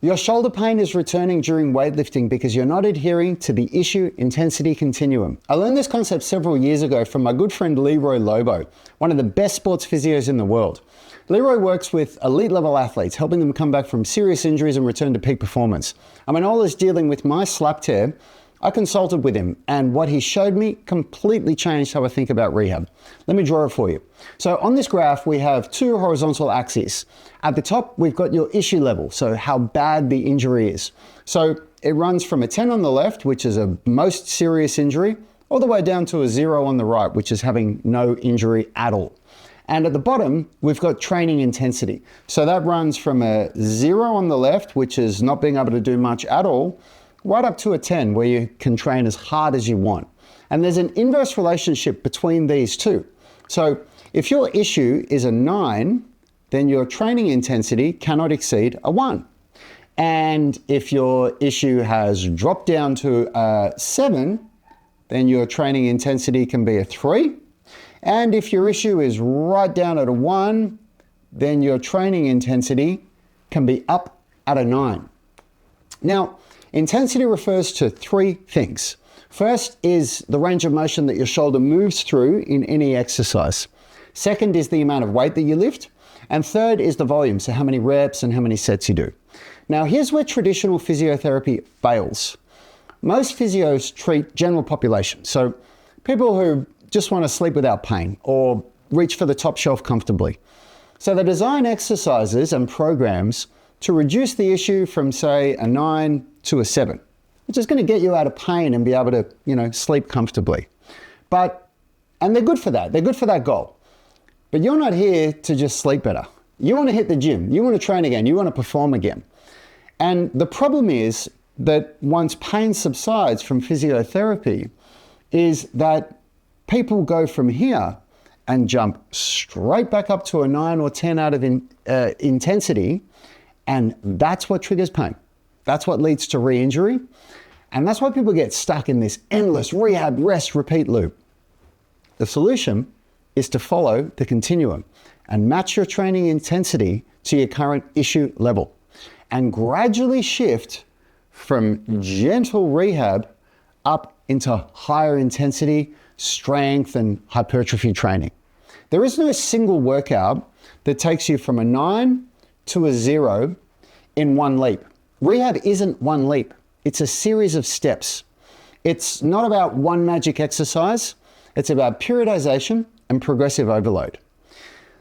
Your shoulder pain is returning during weightlifting because you're not adhering to the issue intensity continuum. I learned this concept several years ago from my good friend Leroy Lobo, one of the best sports physios in the world. Leroy works with elite level athletes, helping them come back from serious injuries and return to peak performance. And when I was dealing with my slap tear, I consulted with him, and what he showed me completely changed how I think about rehab. Let me draw it for you. So on this graph, we have two horizontal axes. At the top, we've got your issue level, so how bad the injury is. So it runs from a 10 on the left, which is a most serious injury, all the way down to a 0 on the right, which is having no injury at all. And at the bottom, we've got training intensity. So that runs from a 0 on the left, which is not being able to do much at all, right up to a 10 where you can train as hard as you want. And there's an inverse relationship between these two. So if your issue is a 9, then your training intensity cannot exceed a 1. And if your issue has dropped down to a 7, then your training intensity can be a 3. And if your issue is right down at a 1, then your training intensity can be up at a 9. Now, intensity refers to three things. First is the range of motion that your shoulder moves through in any exercise. Second is the amount of weight that you lift. And third is the volume, so how many reps and how many sets you do. Now, here's where traditional physiotherapy fails. Most physios treat general population, so people who just want to sleep without pain or reach for the top shelf comfortably. So they design exercises and programs to reduce the issue from, say, a 9 to a 7, which is going to get you out of pain and be able to, sleep comfortably. And they're good for that. They're good for that goal. But you're not here to just sleep better. You want to hit the gym. You want to train again. You want to perform again. And the problem is that once pain subsides from physiotherapy is that people go from here and jump straight back up to a 9 or 10 out of intensity. And that's what triggers pain. That's what leads to re-injury. And that's why people get stuck in this endless rehab, rest, repeat loop. The solution is to follow the continuum and match your training intensity to your current issue level and gradually shift from gentle rehab up into higher intensity, strength, and hypertrophy training. There is no single workout that takes you from a 9 to a 0 in one leap. Rehab isn't one leap. It's a series of steps. It's not about one magic exercise. It's about periodization and progressive overload.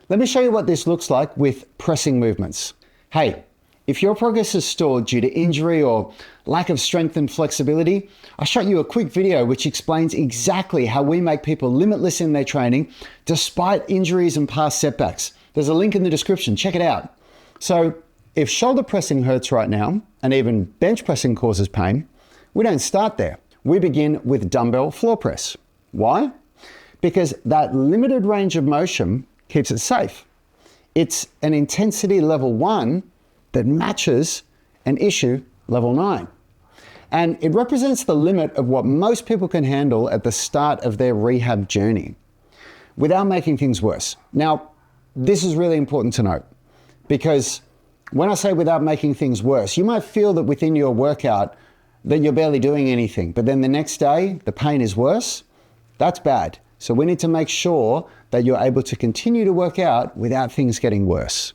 Let me show you what this looks like with pressing movements. Hey, if your progress is stalled due to injury or lack of strength and flexibility, I shot you a quick video which explains exactly how we make people limitless in their training despite injuries and past setbacks. There's a link in the description, check it out. So if shoulder pressing hurts right now, and even bench pressing causes pain, we don't start there. We begin with dumbbell floor press. Why? Because that limited range of motion keeps it safe. It's an intensity level 1 that matches an issue level 9. And it represents the limit of what most people can handle at the start of their rehab journey without making things worse. Now, this is really important to note because when I say without making things worse, you might feel that within your workout that you're barely doing anything, but then the next day the pain is worse. That's bad. So we need to make sure that you're able to continue to work out without things getting worse.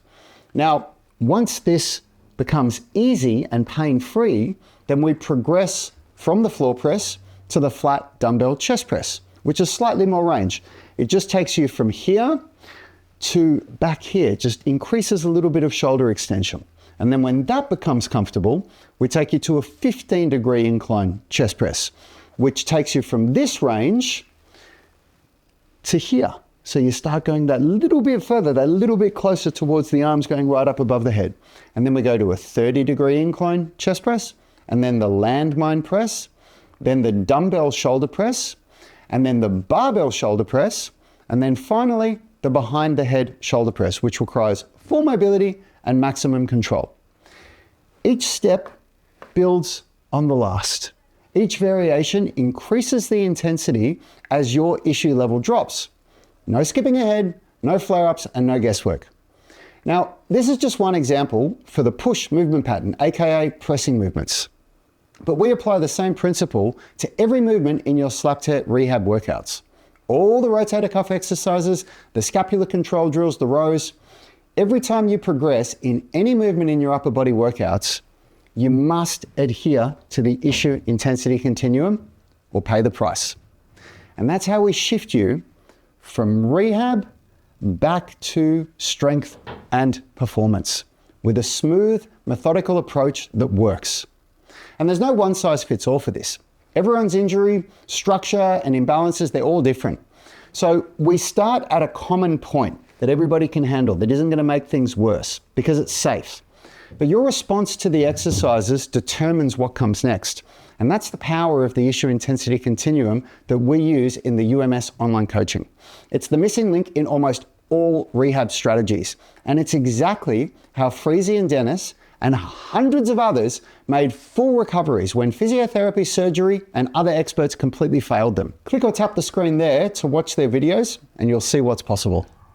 Now, once this becomes easy and pain-free, then we progress from the floor press to the flat dumbbell chest press, which is slightly more range. It just takes you from here to back here, just increases a little bit of shoulder extension. And then when that becomes comfortable, we take you to a 15-degree incline chest press, which takes you from this range to here. So you start going that little bit further, that little bit closer towards the arms going right up above the head. And then we go to a 30-degree incline chest press, and then the landmine press, then the dumbbell shoulder press, and then the barbell shoulder press, and then finally the behind the head shoulder press, which requires full mobility and maximum control. Each step builds on the last. Each variation increases the intensity as your issue level drops. No skipping ahead, no flare-ups, and no guesswork. Now, this is just one example for the push movement pattern, aka pressing movements. But we apply the same principle to every movement in your slap tear rehab workouts. All the rotator cuff exercises, the scapular control drills, the rows. Every time you progress in any movement in your upper body workouts, you must adhere to the issue intensity continuum or pay the price. And that's how we shift you from rehab back to strength and performance with a smooth, methodical approach that works. And there's no one size fits all for this. Everyone's injury, structure, and imbalances, they're all different. So we start at a common point that everybody can handle, that isn't going to make things worse because it's safe. But your response to the exercises determines what comes next. And that's the power of the issue intensity continuum that we use in the UMS online coaching. It's the missing link in almost all rehab strategies. And it's exactly how Freezy and Dennis and hundreds of others made full recoveries when physiotherapy, surgery, and other experts completely failed them. Click or tap the screen there to watch their videos and you'll see what's possible.